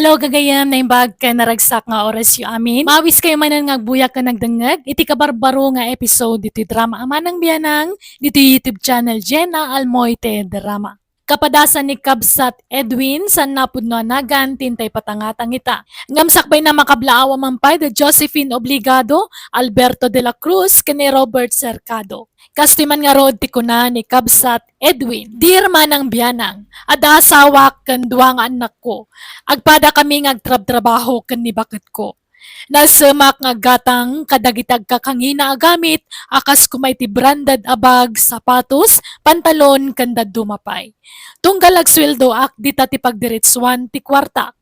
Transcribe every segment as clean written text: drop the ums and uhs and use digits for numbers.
Hello, gagayam na imbag ka naragsak nga oras yu amin. Mawis kayo manan nga buyak ka nagdangag. Iti kabarbaro nga episode dito drama Manang Bianang dito YouTube channel JENA ALMOITE drama. Kapadasan ni Kabsat Edwin san napudno nagan tintay patangatang ita. Ngamsakbay na makablaawa mampay de Josephine Obligado, Alberto de la Cruz, kani Robert Cercado. Kastiman nga rod ti kuna ni Kabsat Edwin. Dear Manang Bianang, ada asawa ken duwa nga anak ko. Agpada kami ngagtrab-trabaho ken ni bakit ko. Nasemak nga gatang kadagitag kakangina agamit akas kumay ti branded abag, sapatos, pantalon ken dumapay. Tunggal agsweldo ak dita ti pagdiritswan ti kwartak.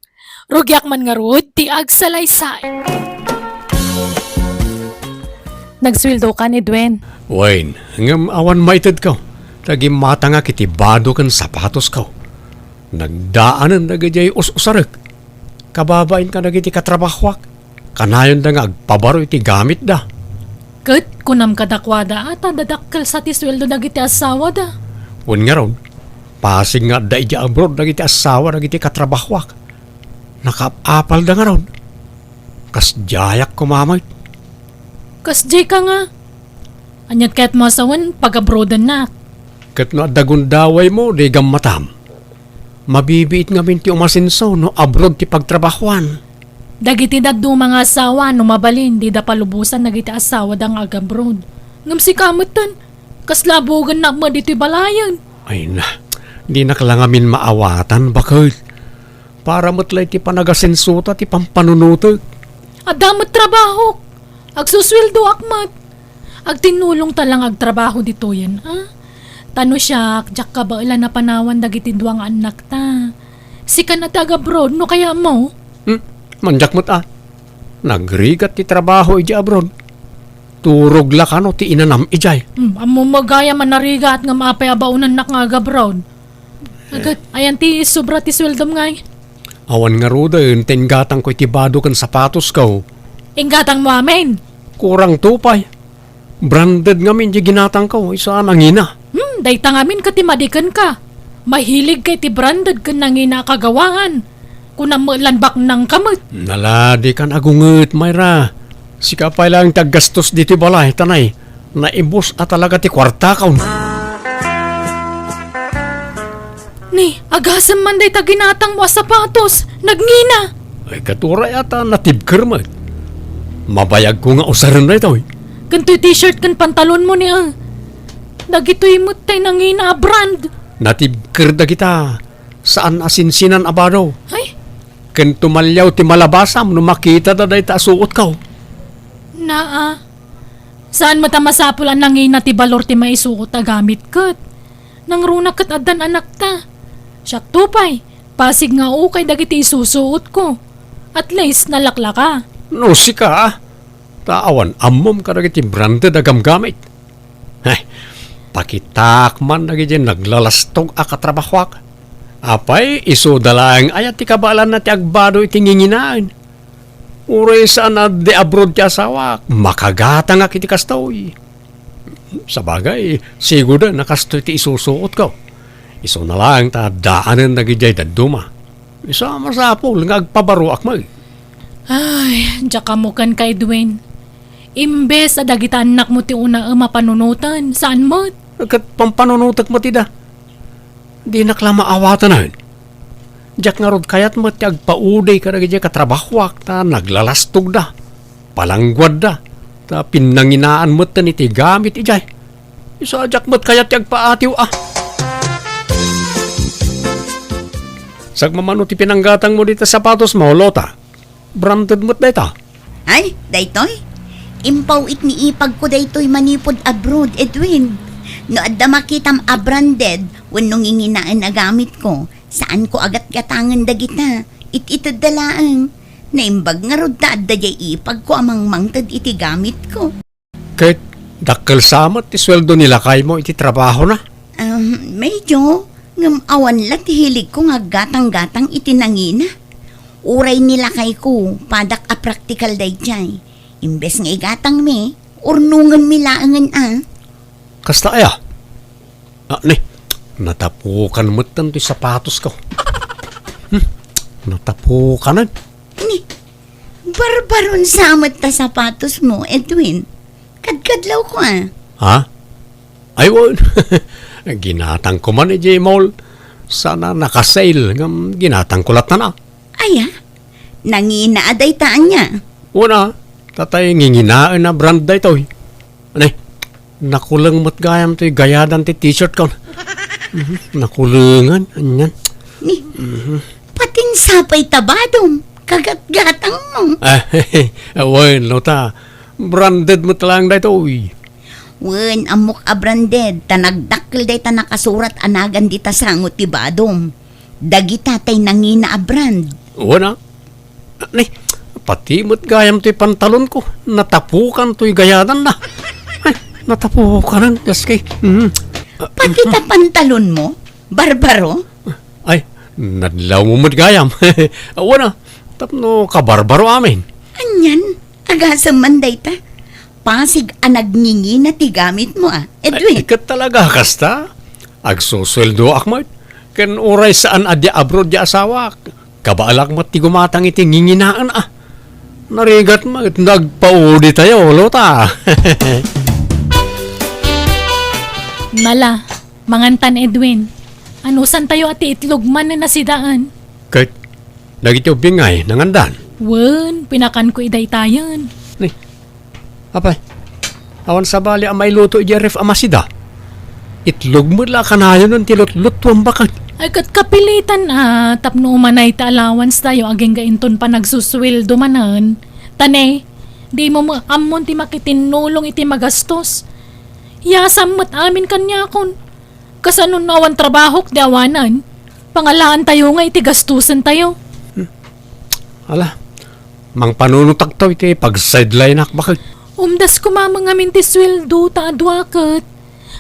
Rugyak man nga rod ti agsalaysay. Nagsweldo ka ni Dwen. Wayne, ngam awan maited ka. Lagi mata nga kiti bado kan sapatos ka. Nagdaanan na gajay us-usarek. Kababain ka na giti katrabahwak. Kanayon da nga agpabaro iti gamit da. Kat, kunam kadakwada ata dadakkel sa ti sweldo na giti asawa da. Wan nga ron, pasig nga da iti abroad na giti asawa na giti katrabahwak. Nakapapal da nga ron. Kas jayak kumamay. Kas jay ka nga. Anyat kahit mo asawan, pag-abroadan na. Kat no dagundaway mo, di gammatam. Mabibiit nga minti umasinso no abroad ti pagtrabahuan. Dagiti daddo mga asawa, no mabalin, di da palubusan nagiti asawa da nga agabroad. Ngam si kamutan, kas labogan na mo dito'y balayan. Ay na, di nakalangamin maawatan, bakit? Para matlay ti panagasensuta ti pampanunuto. Adamot trabaho. Agsusweldo akmat. Agtinulong talang agtrabaho dito yan, ha? Tano siya, jak ka ba ilan na panawan dagiti duwang anak ta? Si ka na taga-abroad, no kaya mo? Manjak mo't nagrigat ti trabaho iji abroad. Turog la ka no ti inanam ijay. Amo magaya man nariga at nga maapay abaunan nak nga agabroad. Agad, ayan ti sobra ti sweldom ngay. Awan nga ruda yun, tengatang ko iti bado kan sapatos ka. Inggatang mo amin. Kurang tupay. Branded nga min di ginatang ka, isa nangina. Dayta ngamin katimadikan ka. Mahilig kay ti branded kan nangina kagawaan. Kunang lanbak ng kamot. Naladi kan agunget, Mayra. Sika pa lang taggastos dito balay, tanay. Naibos at talaga ti kwarta ka. Ni, agasam man day taginatang mo sapatos. Nagngina. Ay katura yata natibker mo. Mabayag ko nga usaran na ito. Ganto'y t-shirt kan pantalon mo niya. Dagito'y mutay nangina brand. Natibker da kita. Saan asinsinan abado? Ay? Ken tumalyaw ti malabasam no makita da day ta suot ka. Saan matamasapul ang nangina ti balor ti maisuot a gamit kat? Nangruna kat adan anak ta. Siyak tupay. Pasig nga ukay dagiti isusuot ko. At least nalakla ka. No, sika taawan, amom ka nagiti branded agam gamit. Ay, pakitakman nagiti naglalastog akatrabahwak. Apay, iso dalang ayat ti kabalan na ti agbado iti nginginaan. Uray saan na di abroad ti asawak, makagata nga kiti kastoy. Sabagay, siguro nakastoy ti isusuot ko. Iso na lang ta daanan nagijay daduma. Isa masapol nga agpabaruak mo. Ay, diyaka mo kan kay Dwayne. Imbes a dagita anak mo ti una mapanunutan. Saan mo? Kat pampanunutak mo ti da. Di naklama awatan na yun. Diyak nga rod kayat mo ti agpauday ka na gaya katrabahwak ta naglalastog da. Palangguad da. Ta pinanginaan mo ta ni ti gamit ijay. Isa diyak mo kayat ti agpaatiw Sagmamano ti pinanggatang mo dito sapatos mo, Lota. Branded mo't dayta. Ay, daytoy. Impaw it ni ipag ko daytoy manipod abroad, Edwin. No adda makitam abranded, wenno nginginaan na gamit ko. Saan ko agat gatangan dagita? Ititad dalaan. Naimbag nga rod ta adda jay ipag ko amang mangtad iti gamit ko. Kahit dakkel samat ti sweldo nila kay mo iti trabaho na? Medyo. Ngam awan la ti hilig ko nga gatang-gatang iti nangina. Uray nila kay ko, padak a practical day jay. Imbes nga igatang me, urnungan mi laangan Kasta aya? Natapukan mo ti sapatos ko. Natapo ka na. Ni, barbaron samot ta sapatos mo, Edwin. Kadkadlaw ko Ha? Ay, won. Ginatang ko man Mall. Sana nakasail. Ginatang ko lat na. Aya, nangina aday taan niya. Una, tatay nginginaan na brand da ito. Anay, nakulang mo't gayam ito gayadan ti t-shirt ko. Nakulangan. Anyan. Ni, patin sapay tabadom. Kagat-gatang mo. Wen, lota. Branded mo talang da ito. Wen, amok abranded. Tanagdakil day ta nakasurat anagan di ta sangot ti badom. Dagita tay nangina abrand. Una. Anay, pati mo't gayam ito pantalon ko. Natapukan ito'y gayadan na. Ay, natapukan. Just kay. Pati ta pantalon mo? Barbaro? Ay, nadlaw mo mo't gayam. Una, tapno kabarbaro amin. Anyan, agasam man day ta. Pasig anagningi na ti gamit mo Edwin. Ay, ikat talaga kasta. Agsusweldo akmat. Ken oray saan adya abroad di asawa. Kabaalak mo ti gumatang iti nginginaan Narigat mo, nagpaudi tayo, lota. Mala, mangantan Edwin. Ano san tayo ati itlog man na nasidaan? Kahit, nagitiyo bingay, nangandan. Wen, pinakan ko iday tayan. Ni, apay, awan sa bali ang may luto ijaref amasida. Itlog mo la kanayon ng tilot-lot tuwambakan. Ay kat kapilitan tapno umanay ta allowance tayo aging gainton pa nagsusweldo manan. Tane, di mo amon ti makitinulong iti magastos. Yasam mat amin kanya kon. Kasanon nawan trabahok di awanan. Pangalaan tayo nga iti gastusan tayo. Ala, mang panunutag to iti pag-sideline bakit? Umdas kumamang amin ti sweldo ta adwakat.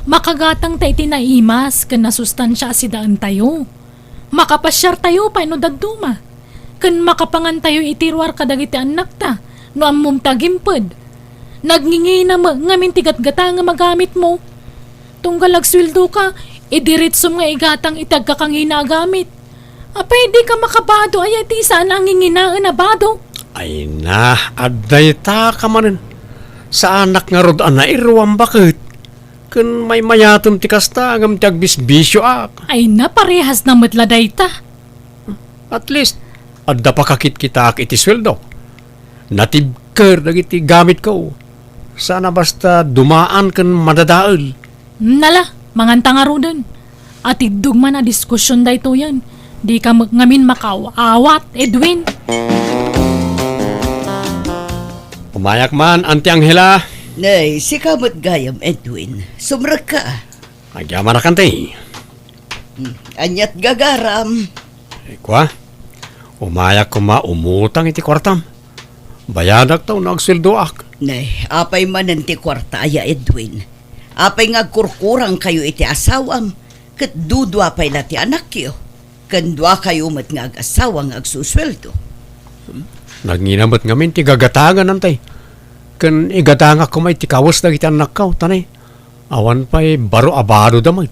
Makagatang ta iti naimas kan nasustansya si daan tayo. Makapasyar tayo pa no dagduma. Kan makapangan tayo itirwar kadagiti anak ta no ammom tagimped. Nagngingi na ngamin tigat-gata nga magamit mo. Tunggal agsweldo ka, idiritsom nga igatang itagka kang hinagamit. Apay di ka makabado ay iti saan ang nginginaan na bado. Ay na, aday ta ka manin. Sa anak nga rod na iruwang bakit? Kun may mayatom ti kasta ngam ti agbisbisyo Ay na parehas na matladay ta. At least, adda pa kakit kita iti sweldo. Natibker dagiti gamit ko. Sana basta dumaan kan madadaol. Nala, manganta nga ro dun. At idugma na diskusyon da ito yan. Di ka ngamin makaawat, Edwin. Umayak man, Auntie Angela. Nay, si kamot gayam, Edwin. Sumrag ka. Agyaman na kante. Anyat gagaram. Kwa, umayak ko umutang iti kwartam. Bayadak taw nagsweldoak. Nay, apay manan ti kwarta aya, Edwin. Apay nga kurkurang kayo iti asawam. Kat dudwa pay na ti anak yo. Kandwa kayo mat nga ag-asawa nga agsusweldo. Nagnginamot ngamin ti gagatagan nantay. Kan igatanga ko may tikawas na kita anak ka, tanay. Awan pa'y baro abado damay.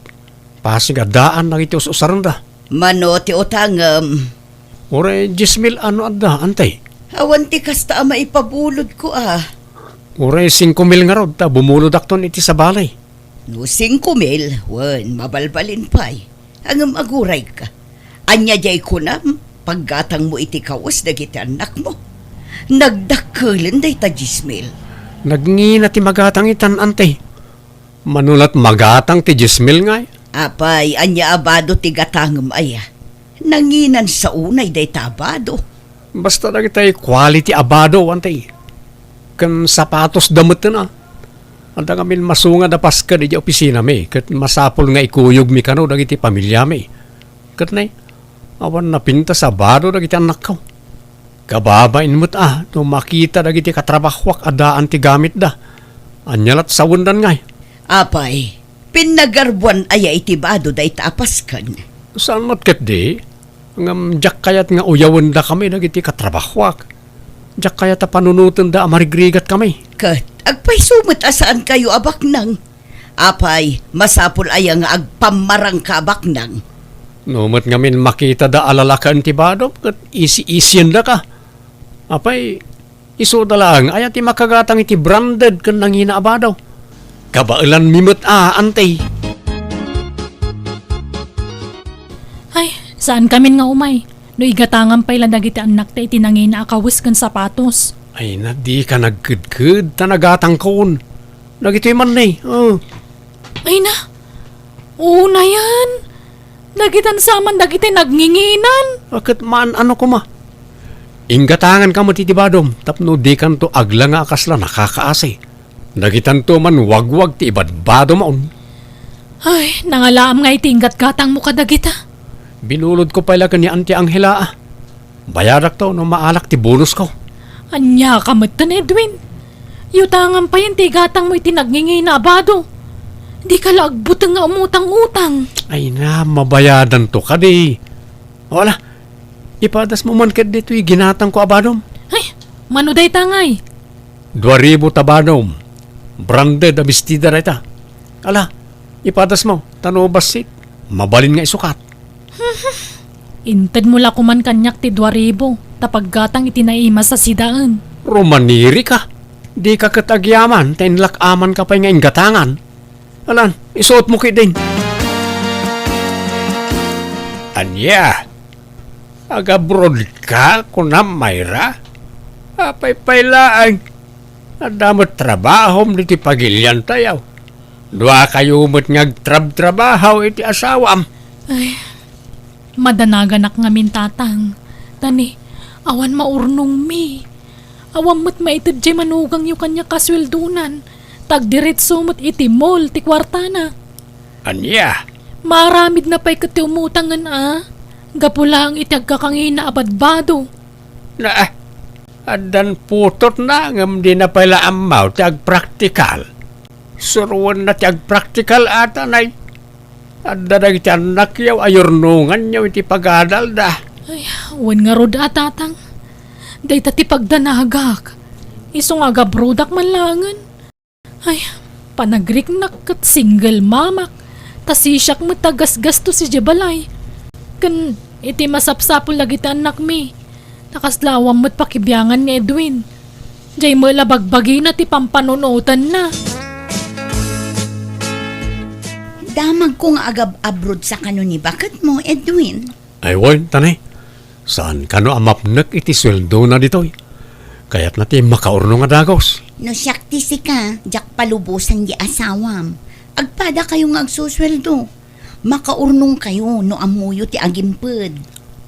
Pasig adaan na iti usaran da. Mano ti utangam. Ure, 10,000 ano adda, antay. Awan ti kasta maipabulod ko Ure, 5,000 nga rod, ta bumulod akton iti sa balay. No 5,000, wan, mabalbalin pa'y. Angam aguray ka. Anya jay ko na, paggatang mo iti kawas na kita anak mo. Nagdakulan day ta 10,000. Nagngina ti magatang itan, antay. Manulat magatang ti 10,000 nga. Apay, anya abado ti gatangam aya. Nanginan sa unay day ta abado. Basta na kita'y quality abado, antay. Kan sapatos damot na. Anda kami masunga da paska di opisina mi. Kat masapol nga ikuyog mi kano dagiti pamilya mi. Kat na awan na pinta sa abado dagiti anak ko. Kababain mo't no makita dagiti katrabahwak adaan ti gamit da. Anyalat sa wundan ngay. Apay, pinagarbuan aya itibado day taapaskan. Saan mo't kat di? Ngam jak kayat nga uyawan da kami dagiti katrabahwak. Jak kayat panunutan da amarigrigat kami. Kat, agpay sumot asaan kayo abaknang. Apay, masapol aya nga agpamarang ka abaknang. Numot ngamin makita da alalakan ti badom, kat isi-isyan da ka. Apay, iso da lang, ayat ti makagatang iti branded kan nangina abadaw. Kabailan mimot antay. Ay, saan kami nga umay? No igatangan pa ilan dagiti anak ta iti nangina akawis kan sapatos. Ay na di ka nagkudkud ta nagatang kon. Nagito'y man na Ay na, oo na yan. Dagitan saman dagiti nagnginginan. Bakit man ano ko ma? Inggatangan ka mo titibadom, tapno di kan to agla nga akasla nakakaasi. Nagitan to man wagwag ti ibadbado maon. Ay, nangalaam nga itinggat gatang mo kadagita. Binulod ko pala kanya Auntie Angela. Bayarak to no maalak ti bonus ko. Anya kamatan Edwin. Yutangan pa yan ti gatang mo iti nagngingi na abado. Di ka lagbutang nga umutang-utang. Ay na, mabayadan to ka di. Wala, ipadas mo man kat dito'y ginatang ko abadom. Ay, manuday tangay. 2,000 tabadom. Branded a bestida na ita. Ala, ipadas mo, tanobasit. Mabalin nga isukat. Inted mo la kuman kanyak ti 2,000. Tapaggatang itinaima sa sidaan. Romaniri ka. Di ka katagyaman, tainlak-aman ka pa nga ingatangan. Alan, isuot mo kit din. Anya, agabroad ka kunam Mayra? Apay-paylaan. Adamot trabahom diti pagilyan tayaw. Dua kayo mo't ngagtrab-trabahaw iti asawam. Ay, madanaganak nga mintatang. Tani, awan maurnong mi. Awan mo't maitid jay manugang yu kanya kasweldunan. Tagdiretso mo't iti mall ti kwartana. Anya, Maramid na pa'y kati umutangan Gapulang iti agkakangina abadbado. na adan putot na ngam di na pala amaw ti agpraktikal. Suruan na ti agpraktikal ata nay. Adda na iti anak yaw ayornungan yaw iti pag-adal da. Ay, wan nga rod atatang. Day tati pagdanagak. Iso nga gabrodak man langan. Ay, panagrik kat single mamak. Tasisyak mo tagas-gasto si Jabalay. Kan iti masapsapol lagi ti anak mi. Nakaslawam mo't pakibiyangan ni Edwin. Jay mo labagbagi na ti pampanunutan na. Damag ko nga agab-abroad sa kanuni. Bakit mo, Edwin? Ay wan, tanay. Saan ka no amapnak iti sweldo na ditoy? Kaya't natin makaurno nga dagos. No siyakti si ka, jak palubusan di asawam. Agpada kayo nga agsusweldo. Makaurnong kayo no amuyo ti agimped.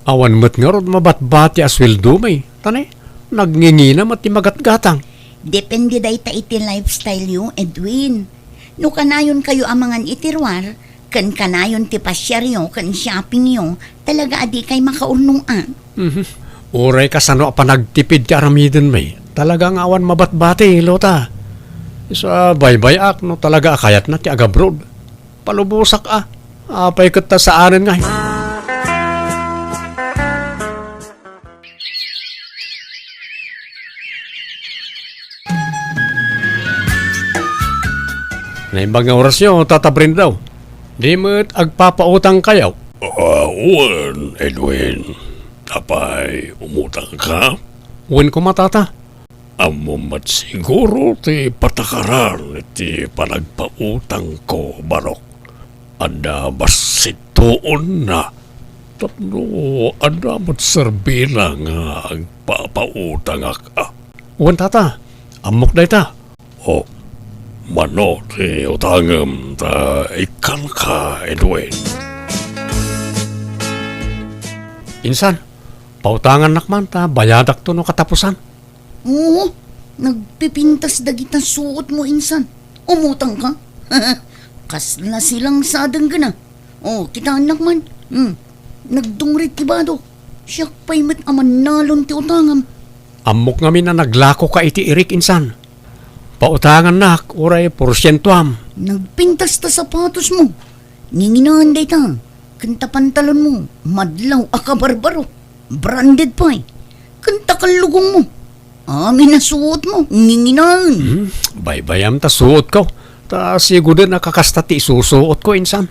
Awan mo't nga rod mabatbati a sweldo may. Tanay, nagngingina mat ti magatgatang. Depende day ta iti lifestyle yo, Edwin. No kanayon kayo amangan itirwar, kan kanayon ti pasyaryo, kan shopping yo, talaga adi kay makaurnong Uray ka sano pa nagtipid ti aramidin may. Talagang awan mabatbati, Lota. Isa baybay no talaga akayat na ti agabroad. Palubusak Apay kita sa anin nga. Na mga oras nyo, tatabrin daw. Di mo't agpapautang kayaw. Uwan, Edwin. Apay, umutang ka? Uwin ko matata. Amumat siguro ti patakaran ti panagpautang ko, Barok. Ada basitoon na. Tapno, ada mo't serbila nga agpapautang ka. Uwan tata, amok day ta. O, mano ti utangam ta ikan ka, Edwin. Insan, pautangan nakman ta, bayadak to no katapusan. Oo, nagpipintas dagita suot mo insan. Umutang ka? Kasla silang sadang gana. Oh, kita anak man. Nagdungrit tibado. Siyak pa'y mat aman nalon ti utangam. Amok ngamin na naglako ka iti irik insan. Pautangan nak, uray porsyentuam. Nagpintas ta sapatos mo. Nginginahan day ta. Kanta pantalon mo. Madlaw akabarbaro. Branded pa eh. Kanta kalugong mo. Amin na suot mo. Nginginahan. Baybayam ta suot ko. Ta siguro nakakasta ti susuot ko insan.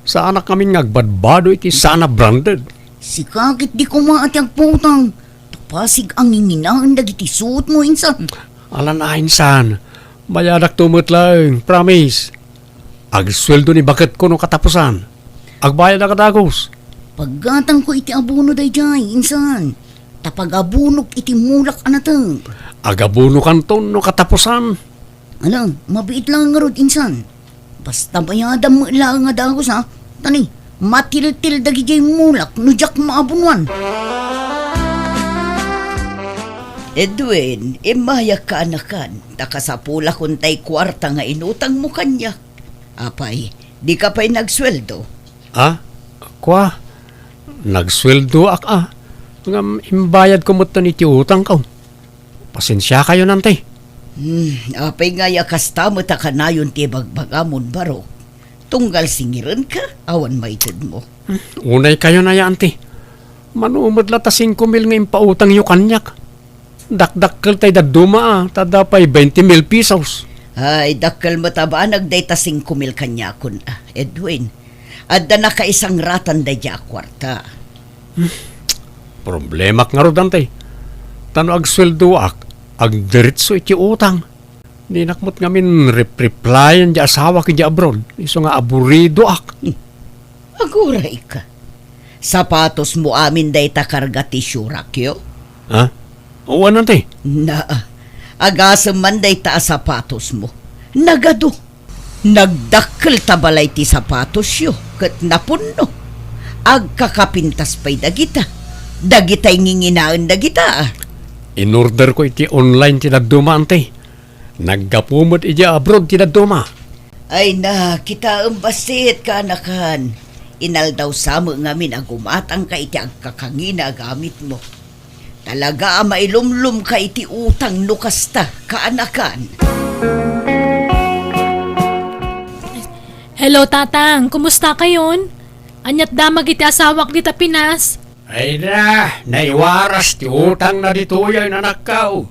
Sa anak kami ngagbadbado iti sana branded. Si kakit di ko maatiag putang. Tapasig ang nginginaan dagiti suot mo insan. Alan na insan, bayadak tumot lang, promise. Agsweldo ni bakit ko no katapusan. Agbayad na kadagos. Paggatang ko iti abuno dayjay insan. Tapag-abunok iti mulak anatang. Agabuno kanton no katapusan. Alam, mabiit lang nga rod insan. Basta bayadam mo ilang nga dagos ha. Tani, matil-til dagijay mulak nujak maabunwan. Edwin, imayak ka anakan. Takasapula kuntay kwarta nga inutang mo kanya. Apay, di ka pa'y nagsweldo. Ah? Kwa? Nagsweldo ak. Ngam imbayad ko mo iti utang ko. Pasensya kayo nante. Apay nga yakasta mo ta kanayon ti bagbagamon baro. Tunggal singiran ka, awan maitid mo. Unay kayo na ya ante. Manumad la ta 5 mil nga impautang yu kanyak. Dakdakkel tay daduma tada pa'y 20 mil pesos. Ay, dakkel mo taba nagdayta 5 mil kanya kun, Edwin. Adda na ka isang ratan dayja kwarta. Problema nga ro dante. Tano agsweldo ag diretso iti utang. Ninakmot ngamin replyan di asawa ki di abroad. Iso nga aburido ak. Aguray ka. Sapatos mo amin dayta karga ti syurakyo. Ha? Uwan nante. Na, agasam man dayta sapatos mo. Nagado. Nagdakkel tabalay ti sapatos yo. Kat napunno. Agkakapintas pa'y dagita. Dagita'y nginginaan dagita. In-order ko iti online ti daduma ante. Naggapumot iti abroad ti daduma. Ay na, kita ang basit ka anakan. Inal daw samo ngamin agumatang ka iti agkakangina gamit mo. Talaga mailumlum ka iti utang nukasta kaanakan. Hello, tatang. Kumusta kayon? Anyat damag iti asawak dita Pinas. Ay na, naiwaras ti utang na dituyan anak kao.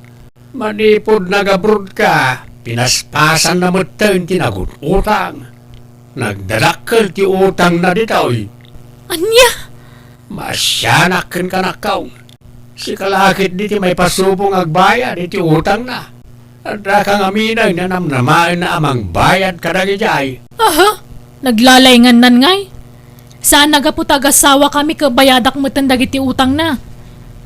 Manipod nag-abroad ka, pinaspasan na mutin tinagot utang. Nagdadakkel ti utang na ditoy. Anya? Masyanakin ka nakaw. Si kalakit diti may pasubong agbayad iti utang na. At kang aminay na namnamain na amang bayad kadagijay. Aha, naglalayngan nan ngay. Saan nagaputag-asawa kami kabayadak mo tandag iti utang na.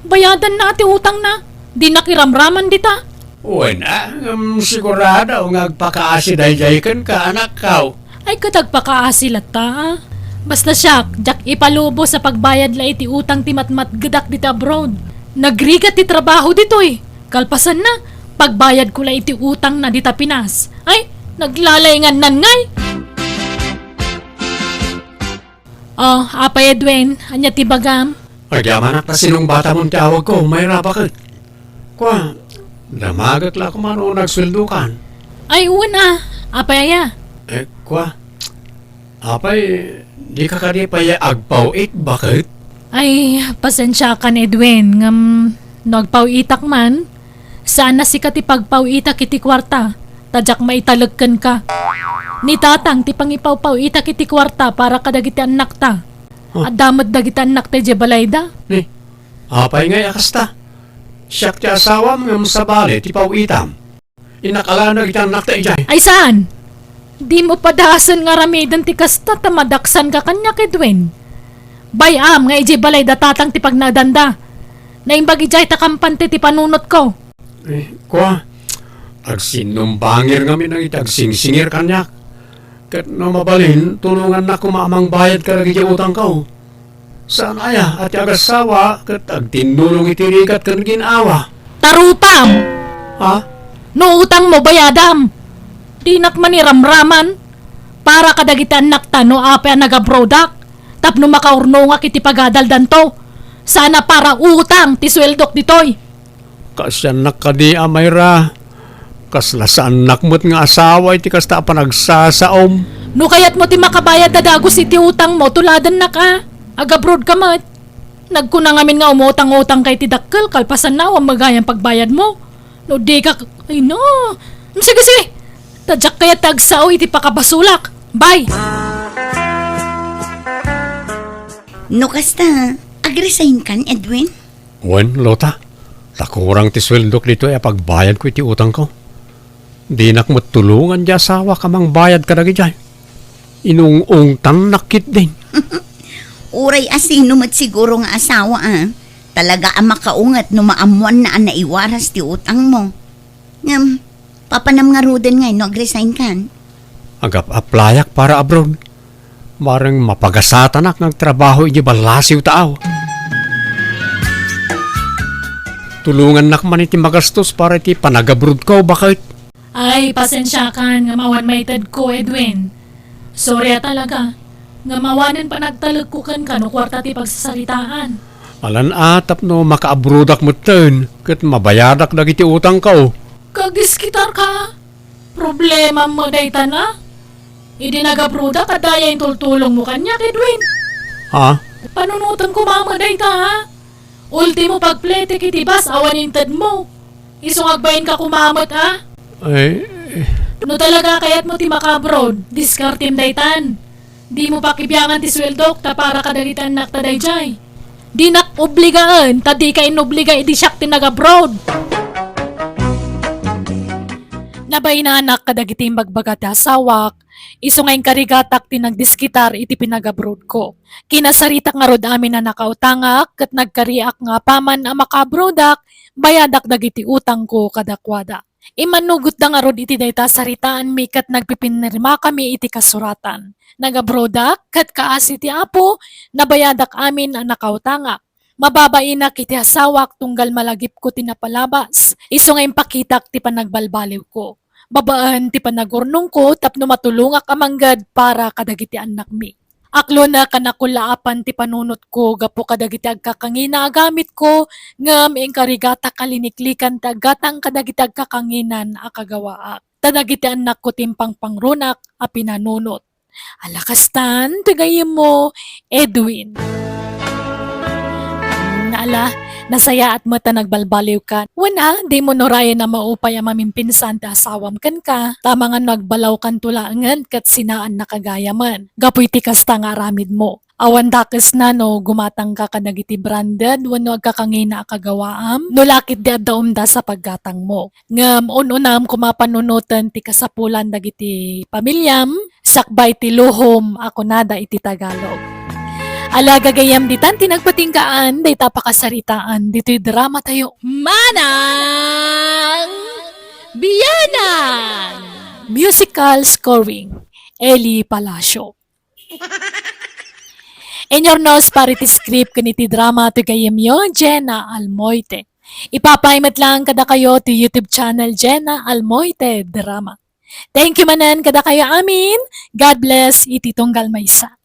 Bayadan na iti utang na. Di nakiramraman dita. Uy na, sigurado ngagpakaasiday-jay ka anak kaw. Ay katagpakaasilat ta. Basta siya, jak ipalubo sa pagbayad la iti utang ti matmat gadak dita abroad. Nagrigat ti trabaho dito eh. Kalpasan na, pagbayad ko la iti utang na dita Pinas. Ay, naglalayngan nan ngay. Oh, apay Edwin, anya ti bagam. Agyaman at sinong bata mong tawag ko, may rabakit. Kwa, damagat la kumano nagsweldo kan. Ay, una, apay aya. Kwa, apay, di ka kadi pa agpawit, bakit? Ay, pasensya ka na Edwin, ngam nagpawitak man. Sana si ka ti pagpawitak iti kwarta, tadyak maitalagkan ka. Ni tatang ti pangipawpawitak iti kwarta para kadagiti anak ta. At damot dagiti anak ta di balayda. Ni, apay ngay akasta. Siyak ti asawa mga sa bali, ti pawitam. Inakala na kita anak ta ijay. Ay saan? Di mo padasan nga ramidan ti kasta tamadaksan ka kanya Edwin. Bayam nga iji balayda tatang ti pagnadanda. Naimbag ijay takampante ti panunot ko. Kwa, agsinumbangir nga minang itagsingsingir kanyak. Kat no mabalin, tulungan na kumamang bayad ka lagi utang ko. Saan aya at agasawa kat agtinulong itirigat kan ginawa. Tarupam! Ha? No utang mo bayadam. Di nakmaniramraman. Para kadagiti anak ta no ape nagabrodak. Tapno makaurno nga kiti pagadaldan to. Sana para utang ti sweldok ditoy. Kasyan nakadi amayra. Kaslasaan nakmot nga asawa iti kasta pa nagsasaom. No kayat mo ti makabayad na dagos iti utang mo tuladan na ka. Agabroad ka mat. Nagkuna ngamin nga umutang-utang kay ti dakkel kalpasan na ang magayang pagbayad mo. No di ka... Ay no. Sige. Tadyak kaya tagsao iti pakabasulak. Bye! No kasta, agresign kan, Edwin? Wen, Lota, takurang ti sweldo dito pagbayad ko iti utang ko. Di nak matulungan di asawa kamang bayad ka dagi dyan. Inung-ung nakit din. Uray asino mat siguro nga asawa Talaga ang makaungat no maamuan na naiwaras ti utang mo. Ngam, papanam nga ruden nga no agresign kan. Agap-aplayak para abroad. Marang mapagasatanak ng trabaho iti balasiw tao. Tulungan nak man iti magastos para iti panagabrod ko, bakit? Ay, pasensya kan nga mawan maited ko, Edwin. Sorry talaga. Nga mawanan pa nagtalag ko kan no kwarta ti pagsasalitaan. Alan atap no makaabrodak mo ten, kat mabayadak dagiti utang ko. Kagiskitar ka. Problema mo dayta na. Idi nagabruda kadaya yung tultulong mo kanya, Edwin. Ha? Panunutan ko mama dayta ha. Ultimo pagplete kiti bas awan yung tad mo. Isungagbayin ka kumamot ha. Eh, No talaga kayat mo ti makabrod, diskartim daytan. Di mo pa kibiyangan ti sweldok ta para kadalitan nak taday jay. Di nak obligaan, ta di ka inobliga idi siyak ti nag-abroad. Nabay na anak kadagiti bagbagat asawak, iso ngayon karigatak ti nagdiskitar iti pinag-abroad ko. Kinasaritak nga rod amin na nakautangak, kat nagkariak nga paman ang makabrodak, bayadak dagiti utang ko kadakwada. Imanugot na nga rod iti dayta saritaan mi kat nagpipinirma kami iti kasuratan. Nagabrodak kat kaas iti apo, nabayadak amin ang nakautangak. Mababainak iti asawak tunggal malagip ko tinapalabas. Iso nga impakitak ti panagbalbaliw ko. Babaan ti panagurnong ko tapno matulungak amanggad para kadagiti anak mi. Aklo na kanakulaapan ti panunot ko gapo kadagiti agkakangina agamit ko ngam ingkarigata kaliniklikan ti aggatang kadagiti agkakanginan akagawaak. Tadagiti anak ko timpang pangrunak a pinanunot. Alakastan, tagayin mo, Edwin. Naala, nasaya at mata nagbalbaliw ka. Wana, di mo noraya na maupay ang mamimpinsan ta asawam kan ka. Tama nga nagbalaw kan tulangan kat sinaan nakagayaman. Gapoy ti kasta nga aramid mo. Awan dakes na no, gumatang ka kadagiti branded, wano agkakangina akagawaam, no lakit di adaom da sa paggatang mo. Ngam, ununam kumapanunutan ti kasapulan dagiti pamilyam, sakbay ti luhom ako nada iti Tagalog. Alaga gayam ditan tinagpatinggaan, day tapakasaritaan, dito'y drama tayo. Manang Bianang! Musical scoring, Eli Palacio. In your nose parity script kaniti drama to gayam yo, JENA ALMOITE. Ipapaimat lang kada kayo to YouTube channel JENA ALMOITE Drama. Thank you manan kada kayo amin. God bless iti tunggal maysa.